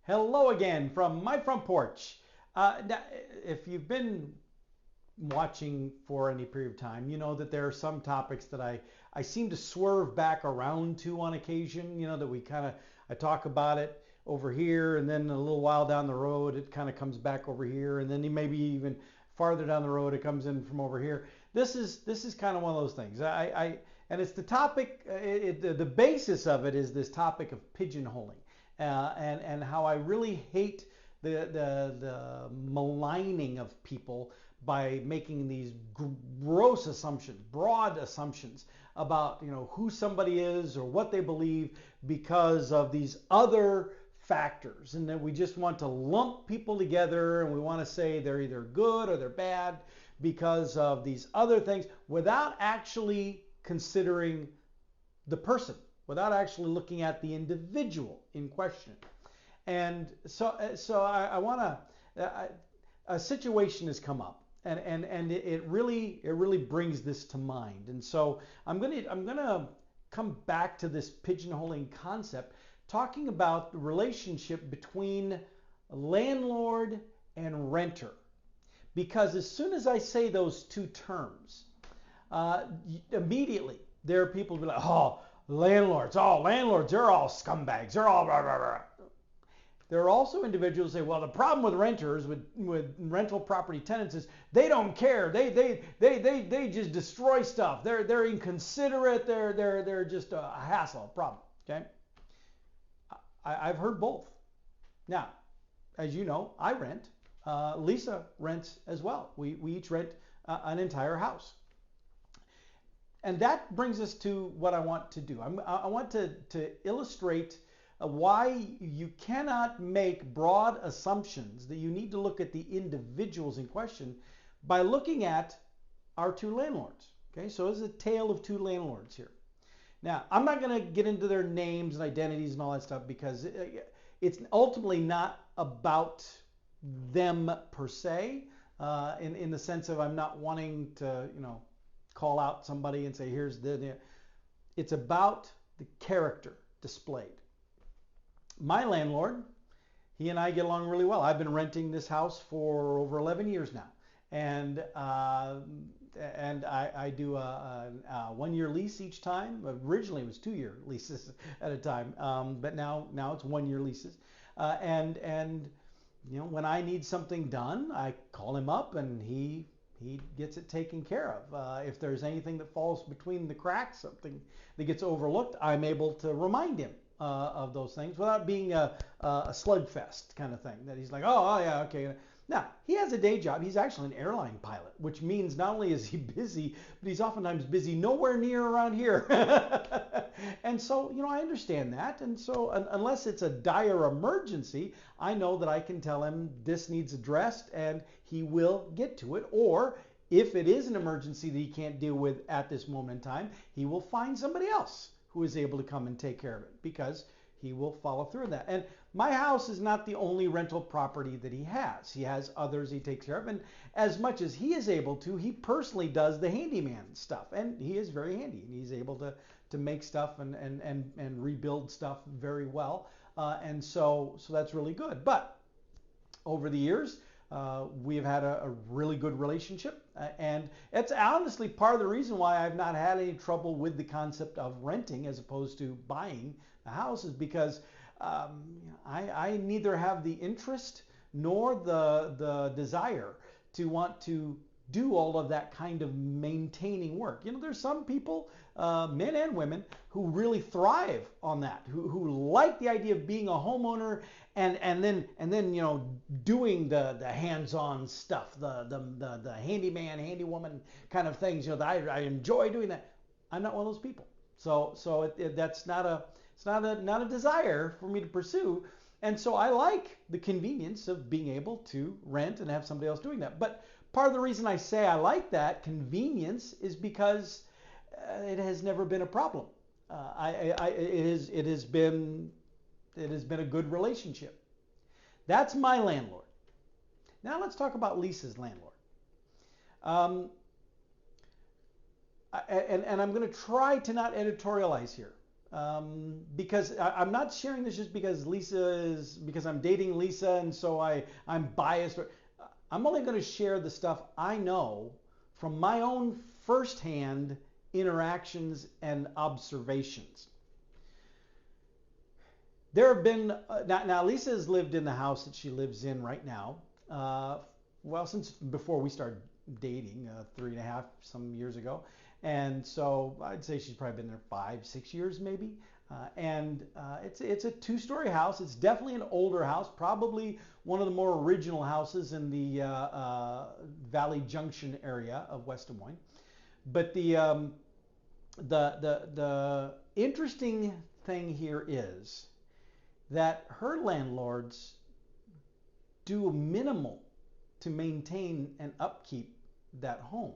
Hello again from my front porch. Now, if you've been watching for any period of time, you know that there are some topics that I seem to swerve back around to on occasion, that I talk about it over here, and then a little while down the road it kind of comes back over here, and then maybe even farther down the road it comes in from over here. This is kind of one of those things. And it's the topic, the basis of it is this topic of pigeonholing, and how I really hate the maligning of people by making these gross assumptions, broad assumptions about who somebody is or what they believe because of these other factors, and that we just want to lump people together and we want to say they're either good or they're bad because of these other things without actually considering the person, without actually looking at the individual in question. And so I want to, a situation has come up, and it really brings this to mind. And so I'm gonna come back to this pigeonholing concept, talking about the relationship between landlord and renter. Because as soon as I say those two terms, immediately there are people who be like, oh, landlords, they're all scumbags, they're all blah, blah, blah. There are also individuals who say, well, the problem with renters, with rental property tenants is they don't care. They just destroy stuff. They're inconsiderate. They're just a hassle, a problem. Okay? I've heard both. Now, as you know, I rent. Lisa rents as well. We each rent an entire house. And that brings us to what I want to do. I want to illustrate why you cannot make broad assumptions, that you need to look at the individuals in question by looking at our two landlords. Okay, so it's a tale of two landlords here. Now, I'm not going to get into their names and identities and all that stuff because it's ultimately not about them per se, in the sense of I'm not wanting to, call out somebody and say, here's the. It's about the character displayed. My landlord, he and I get along really well. I've been renting this house for over 11 years now, and I do a 1-year lease each time. Originally it was 2-year leases at a time, but now it's 1-year leases. And when I need something done, I call him up and he gets it taken care of. If there's anything that falls between the cracks, something that gets overlooked, I'm able to remind him of those things without being a slugfest kind of thing. That he's like, oh yeah, okay. Now, he has a day job. He's actually an airline pilot, which means not only is he busy, but he's oftentimes busy nowhere near around here. And so, I understand that. And so unless it's a dire emergency, I know that I can tell him this needs addressed and he will get to it. Or if it is an emergency that he can't deal with at this moment in time, he will find somebody else who is able to come and take care of it because he will follow through on that. And my house is not the only rental property that he has. He has others he takes care of. And as much as he is able to, he personally does the handyman stuff. And he is very handy. And he's able to make stuff and rebuild stuff very well. And so that's really good. But over the years, we've had a really good relationship, and it's honestly part of the reason why I've not had any trouble with the concept of renting as opposed to buying a house, is because I neither have the interest nor the desire to want to do all of that kind of maintaining work. There's some people, men and women, who really thrive on that, who like the idea of being a homeowner and then doing the hands-on stuff, the handyman, handywoman kind of things. I enjoy doing that. I'm not one of those people. So that's not a desire for me to pursue. And so I like the convenience of being able to rent and have somebody else doing that. But part of the reason I say I like that convenience is because it has never been a problem. It has been a good relationship. That's my landlord. Now let's talk about Lisa's landlord. And I'm going to try to not editorialize here. because I'm not sharing this just because because I'm dating Lisa and so I'm biased. I'm only going to share the stuff I know from my own firsthand interactions and observations. There have been, now Lisa has lived in the house that she lives in right now, well, since before we started dating, 3.5 some years ago. And so I'd say she's probably been there 5-6 years maybe. It's a 2-story house. It's definitely an older house, probably one of the more original houses in the Valley Junction area of West Des Moines. But the interesting thing here is that her landlords do minimal to maintain and upkeep that home.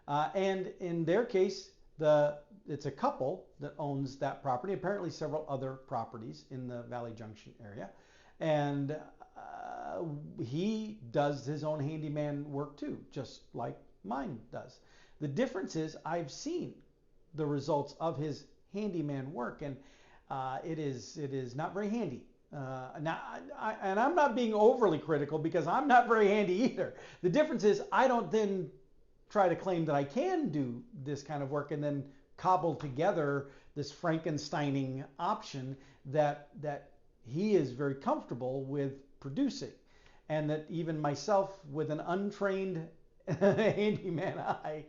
And in their case, it's a couple that owns that property, apparently several other properties in the Valley Junction area. And he does his own handyman work too, just like mine does. The difference is I've seen the results of his handyman work, and it is not very handy. Now, and I'm not being overly critical because I'm not very handy either. The difference is I don't then try to claim that I can do this kind of work and then cobble together this Frankensteining option that he is very comfortable with producing, and that even myself with an untrained handyman eye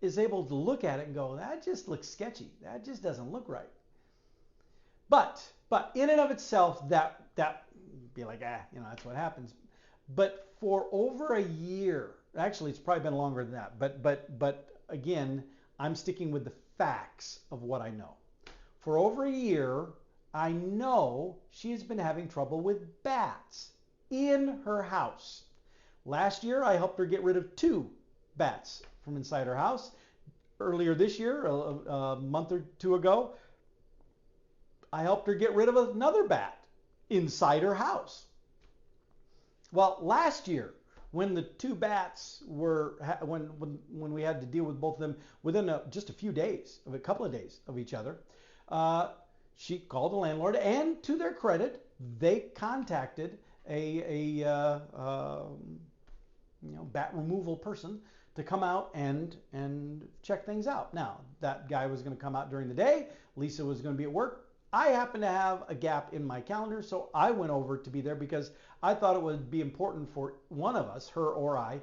is able to look at it and go, that just looks sketchy. That just doesn't look right. But in and of itself, that be like, that's what happens. But for over a year, actually it's probably been longer than that, but again, I'm sticking with the facts of what I know. For over a year, I know she has been having trouble with bats in her house. Last year, I helped her get rid of 2 bats from inside her house. Earlier this year, a month or 2 ago, I helped her get rid of another bat inside her house. Well, last year, when the 2 bats were, when we had to deal with both of them within just a couple of days of each other, she called the landlord, and to their credit, they contacted a bat removal person to come out and check things out. Now, that guy was going to come out during the day. Lisa was going to be at work. I happened to have a gap in my calendar, so I went over to be there because I thought it would be important for one of us, her or I,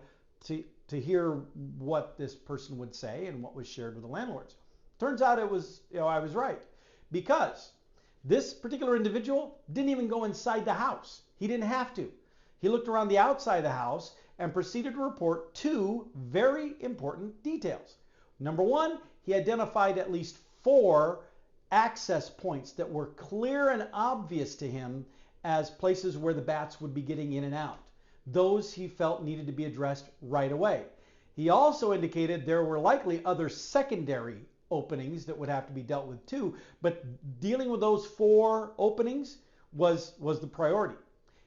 to hear what this person would say and what was shared with the landlords. Turns out I was right, because this particular individual didn't even go inside the house. He didn't have to. He looked around the outside of the house and proceeded to report 2 very important details. Number 1, he identified at least 4 access points that were clear and obvious to him as places where the bats would be getting in and out. Those he felt needed to be addressed right away. He also indicated there were likely other secondary openings that would have to be dealt with too, but dealing with those 4 openings was the priority.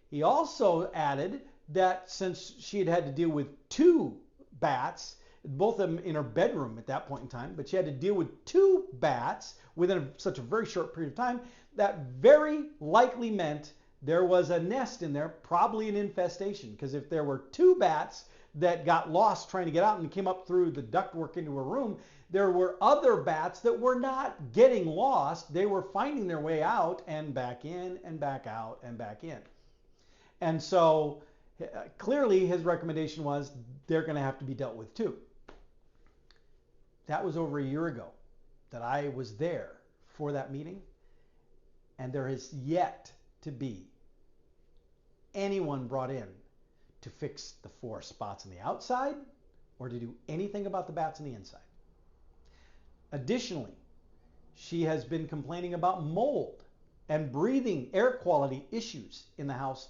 He also added that since she had to deal with 2 bats, both of them in her bedroom at that point in time, but she had to deal with 2 bats within such a very short period of time, that very likely meant there was a nest in there, probably an infestation, because if there were 2 bats that got lost trying to get out and came up through the ductwork into her room, there were other bats that were not getting lost. They were finding their way out and back in and back out and back in. And so clearly his recommendation was they're going to have to be dealt with too. That was over a year ago that I was there for that meeting, and there has yet to be anyone brought in to fix the 4 spots on the outside or to do anything about the bats on the inside. Additionally, she has been complaining about mold and breathing air quality issues in the house.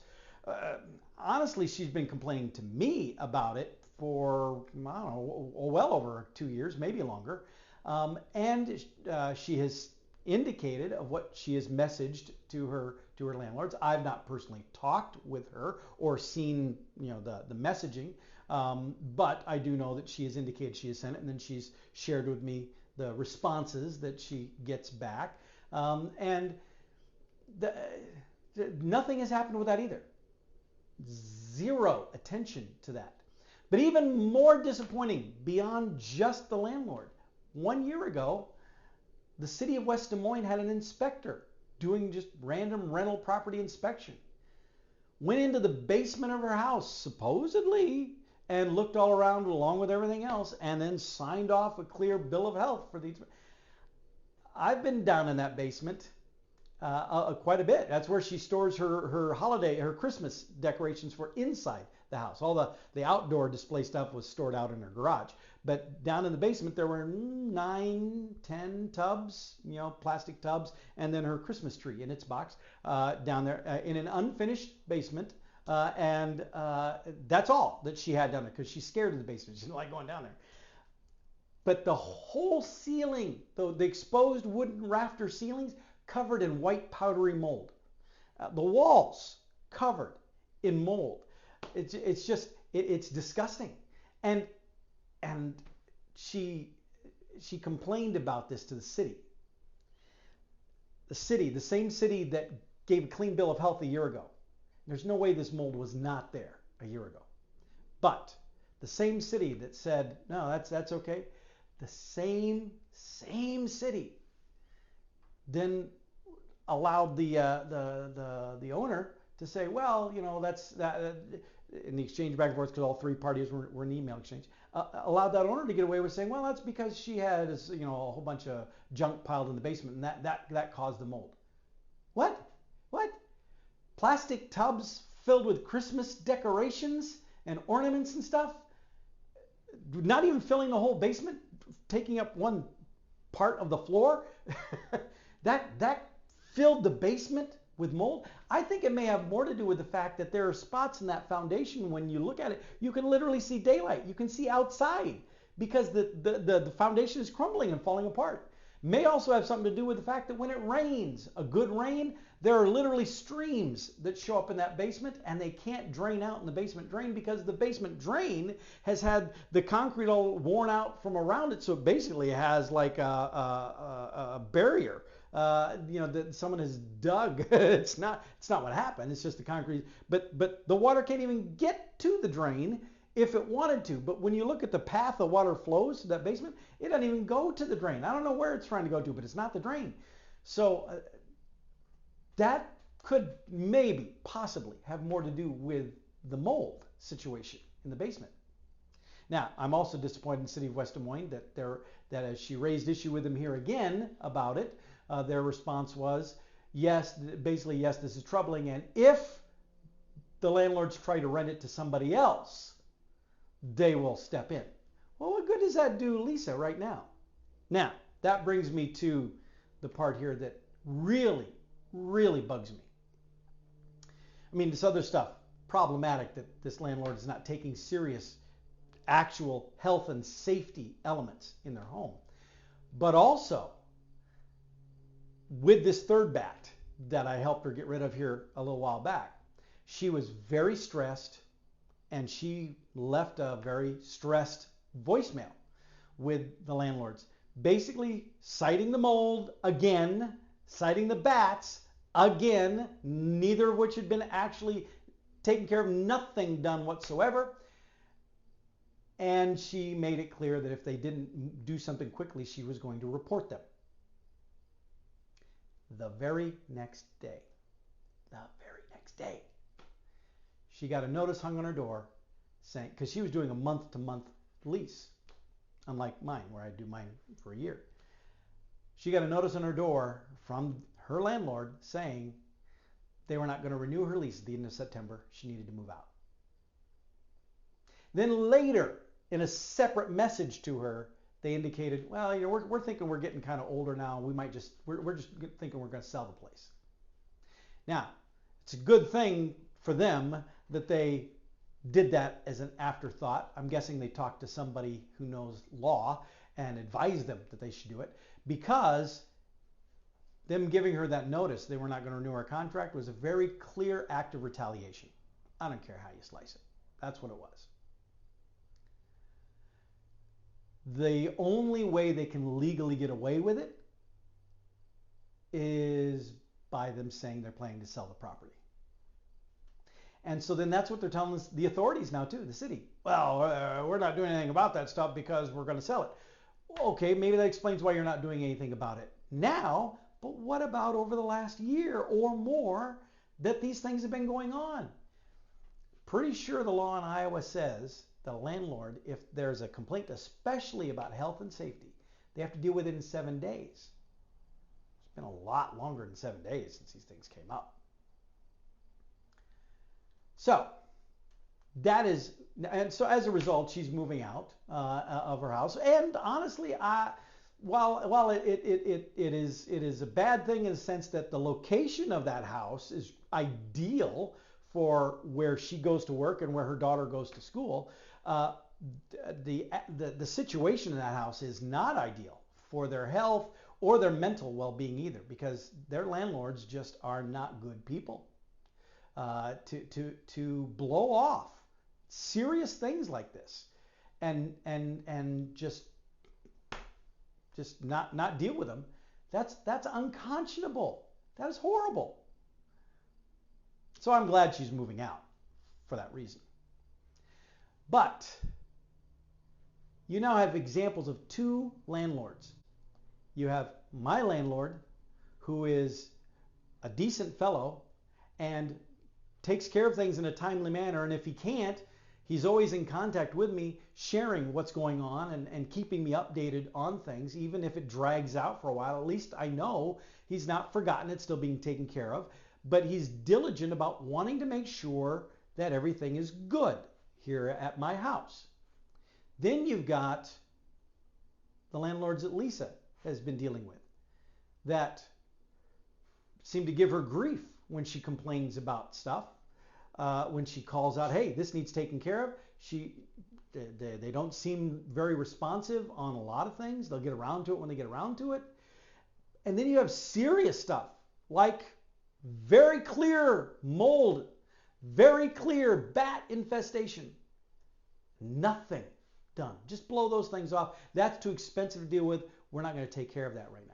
Honestly, she's been complaining to me about it for, I don't know, well over 2 years, maybe longer. And she has indicated of what she has messaged to her landlords. I've not personally talked with her or seen the messaging, but I do know that she has indicated she has sent it, and then she's shared with me the responses that she gets back. And nothing has happened with that either. Zero attention to that. But even more disappointing, beyond just the landlord, 1 year ago, the city of West Des Moines had an inspector doing just random rental property inspection. Went into the basement of her house, supposedly, and looked all around along with everything else, and then signed off a clear bill of health for the. I've been down in that basement quite a bit. That's where she stores her Christmas decorations for inside the house. All the outdoor display stuff was stored out in her garage. But down in the basement, there were 9, 10 tubs, plastic tubs, and then her Christmas tree in its box down there in an unfinished basement. And that's all that she had down there because she's scared of the basement. She didn't like going down there. But the whole ceiling, the exposed wooden rafter ceilings, covered in white powdery mold. The walls covered in mold. It's just disgusting. And she complained about this to the city. The same city that gave a clean bill of health a year ago. There's no way this mold was not there a year ago. But the same city that said, no, that's okay. The same city then allowed the owner to say, well, that's that. In the exchange back and forth, because all three parties were in email exchange, allowed that owner to get away with saying, well, that's because she had a whole bunch of junk piled in the basement, and that caused the mold. What? Plastic tubs filled with Christmas decorations and ornaments and stuff, not even filling the whole basement, taking up one part of the floor. that filled the basement with mold. I think it may have more to do with the fact that there are spots in that foundation, when you look at it, you can literally see daylight. You can see outside because the foundation is crumbling and falling apart. May also have something to do with the fact that when it rains, a good rain, there are literally streams that show up in that basement, and they can't drain out in the basement drain because the basement drain has had the concrete all worn out from around it, so it basically has like a barrier. That someone has dug. It's not what happened. It's just the concrete. But the water can't even get to the drain if it wanted to. But when you look at the path the water flows to that basement, it doesn't even go to the drain. I don't know where it's trying to go to, but it's not the drain. So that could maybe, possibly have more to do with the mold situation in the basement. Now, I'm also disappointed in the city of West Des Moines that as she raised issue with them here again about it, their response was, yes, this is troubling, and if the landlords try to rent it to somebody else, they will step in. Well, what good does that do Lisa right now? Now, that brings me to the part here that really, really bugs me. I mean, this other stuff, problematic that this landlord is not taking serious actual health and safety elements in their home. But also, with this third bat that I helped her get rid of here a little while back, she was very stressed, and she left a very stressed voicemail with the landlords, basically citing the mold again, citing the bats again, neither of which had been actually taken care of, nothing done whatsoever. And she made it clear that if they didn't do something quickly, she was going to report them. The very next day, she got a notice hung on her door saying, because she was doing a month-to-month lease, unlike mine, where I do mine for a year. She got a notice on her door from her landlord saying they were not going to renew her lease at the end of September. She needed to move out. Then later, in a separate message to her, they indicated, well, we're thinking we're getting kind of older now. We're just thinking we're going to sell the place. Now, it's a good thing for them that they did that as an afterthought. I'm guessing they talked to somebody who knows law and advised them that they should do it, because them giving her that notice they were not going to renew her contract was a very clear act of retaliation. I don't care how you slice it. That's what it was. The only way they can legally get away with it is by them saying they're planning to sell the property. And so then that's what they're telling the authorities now too, the city. Well, we're not doing anything about that stuff because we're going to sell it. Okay, maybe that explains why you're not doing anything about it now, but what about over the last year or more that these things have been going on? Pretty sure the law in Iowa says the landlord, if there's a complaint, especially about health and safety, they have to deal with it in 7 days. It's been a lot longer than 7 days since these things came up. So that is, and so as a result, she's moving out of her house. And honestly, while it is a bad thing in the sense that the location of that house is ideal for where she goes to work and where her daughter goes to school, the situation in that house is not ideal for their health or their mental well-being either, because their landlords just are not good people. To blow off serious things like this and just not deal with them, that's unconscionable. That is horrible. So I'm glad she's moving out for that reason. But you now have examples of two landlords. You have my landlord, who is a decent fellow and takes care of things in a timely manner, and if he can't, he's always in contact with me, sharing what's going on and keeping me updated on things, even if it drags out for a while. At least I know he's not forgotten, it's still being taken care of, but he's diligent about wanting to make sure that everything is good here at my house. Then you've got the landlords that Lisa has been dealing with that seem to give her grief when she complains about stuff. When she calls out, hey, this needs taken care of, they don't seem very responsive on a lot of things. They'll get around to it when they get around to it. And then you have serious stuff like very clear mold, very clear bat infestation. Nothing done. Just blow those things off. That's too expensive to deal with. We're not going to take care of that right now.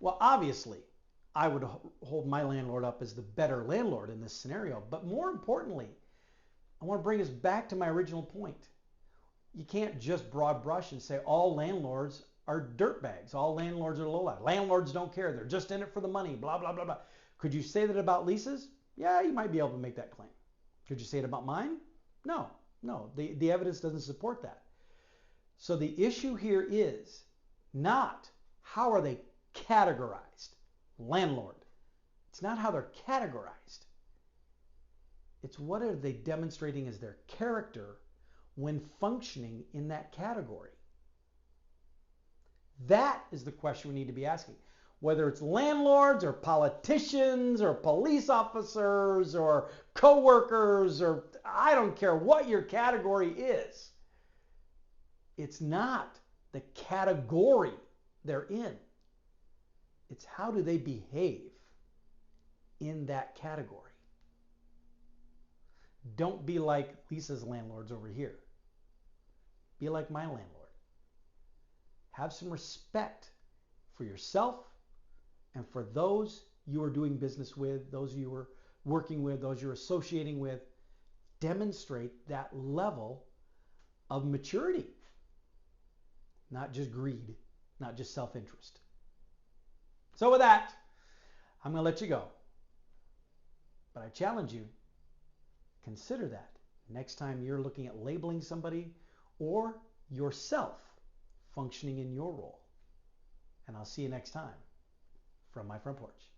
Well, obviously, I would hold my landlord up as the better landlord in this scenario. But more importantly, I want to bring us back to my original point. You can't just broad brush and say all landlords are dirtbags. All landlords are lowlife. Landlords don't care. They're just in it for the money, blah, blah, blah, blah. Could you say that about Lisa's? Yeah, you might be able to make that claim. Could you say it about mine? No. The evidence doesn't support that. So the issue here is not how are they categorized. Landlord. It's not how they're categorized. It's what are they demonstrating as their character when functioning in that category. That is the question we need to be asking. Whether it's landlords or politicians or police officers or co-workers, or I don't care what your category is. It's not the category they're in. It's how do they behave in that category. Don't be like Lisa's landlords over here. Be like my landlord. Have some respect for yourself and for those you are doing business with, those you are working with, those you're associating with. Demonstrate that level of maturity. Not just greed, not just self-interest. So with that, I'm going to let you go. But I challenge you, consider that next time you're looking at labeling somebody or yourself functioning in your role. And I'll see you next time from my front porch.